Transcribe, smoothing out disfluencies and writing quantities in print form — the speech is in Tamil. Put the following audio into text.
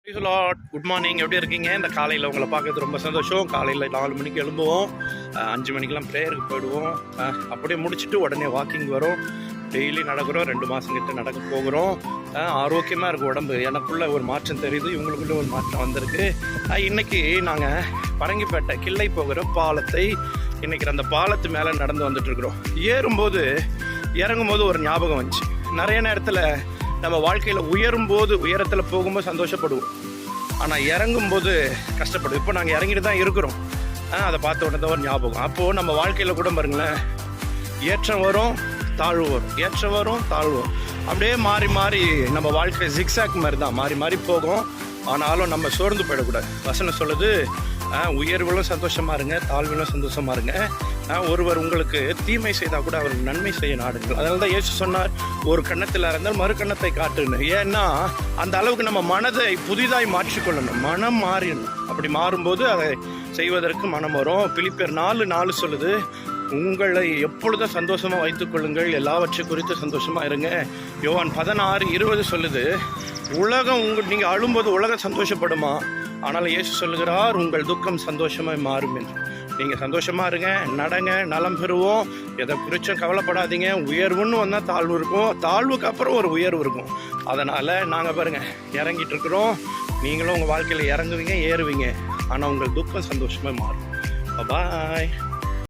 குட் மார்னிங், எப்படி இருக்கீங்க? இந்த காலையில் உங்களை பார்க்கறது ரொம்ப சந்தோஷம். காலையில் 4 மணிக்கு எழும்புவோம், 5 மணிக்கெலாம் ப்ரேயருக்கு போயிடுவோம். அப்படியே முடிச்சுட்டு உடனே வாக்கிங் வரும். டெய்லி நடக்கிறோம், 2 மாதம் கிட்ட நடக்க போகிறோம். ஆரோக்கியமாக இருக்கும் உடம்பு. எனக்குள்ள ஒரு மாற்றம் தெரியுது, இவங்களுக்குள்ள ஒரு மாற்றம் வந்திருக்கு. இன்றைக்கி நாங்கள் பரங்கிப்பேட்டை கிள்ளை போகிற பாலத்தை இன்றைக்கி அந்த பாலத்து மேலே நடந்து வந்துட்டுருக்குறோம். ஏறும்போது இறங்கும்போது ஒரு ஞாபகம் வந்துச்சு. நிறைய நேரத்தில் நம்ம வாழ்க்கையில் உயரும்போது உயரத்தில் போகும்போது சந்தோஷப்படுவோம், ஆனால் இறங்கும்போது கஷ்டப்படுவோம். இப்போ நாங்கள் இறங்கிட்டு தான் இருக்கிறோம். அதை பார்த்த உடனே தான் ஒரு ஞாபகம். அப்போது நம்ம வாழ்க்கையில் கூட பாருங்களேன், ஏற்றம் வரும், தாழ்வு வரும், ஏற்றம் வரும், தாழ்வு வரும். அப்படியே மாறி மாறி நம்ம வாழ்க்கை ஜிக்ஸாக் மாதிரி தான் மாறி மாறி போகும். ஆனாலும் நம்ம சோர்ந்து போயிடக்கூடாது. வசனம் சொல்லுது, உயர்விலும் சந்தோஷமாக இருங்க, தாழ்விலும் சந்தோஷமாக இருங்க. ஒருவர் உங்களுக்கு தீமை செய்தால் கூட அவருக்கு நன்மை செய்ய நாடுங்கள். அதனால தான் இயேசு சொன்னார், ஒரு கன்னத்தில் இருந்தால் மறு கன்னத்தை காட்டுன்னு. ஏன்னா அந்த அளவுக்கு நம்ம மனதை புதிதாய் மாற்றிக்கொள்ளணும், மனம் மாறிடணும். அப்படி மாறும்போது அதை செய்வதற்கு மனம் வரும். பிலிப்பியர் 4:4 சொல்லுது, உங்களை எப்பொழுதும் சந்தோஷமாக வைத்துக்கொள்ளுங்கள், எல்லாவற்றை குறித்து சந்தோஷமாக இருங்க. யோவான் 16:20 சொல்லுது, உலகம் நீங்கள் அழும்போது உலகம் சந்தோஷப்படுமா? ஆனால் இயேசு சொல்லுகிறார், உங்கள் துக்கம் சந்தோஷமாக மாறும் என்று. நீங்கள் சந்தோஷமாக இருங்க, நடங்க, நலம் பெறுவோம். எதை குறிச்சும் கவலைப்படாதீங்க. உயர்வுன்னு வந்தால் தாழ்வு இருக்கும், தாழ்வுக்கு அப்புறம் ஒரு உயர்வு இருக்கும். அதனால் நாங்கள் பாருங்கள் இறங்கிட்டு இருக்கிறோம். நீங்களும் உங்கள் வாழ்க்கையில் இறங்குவீங்க, ஏறுவீங்க. ஆனால் உங்கள் துக்கம் சந்தோஷமாக மாறும். பாய்.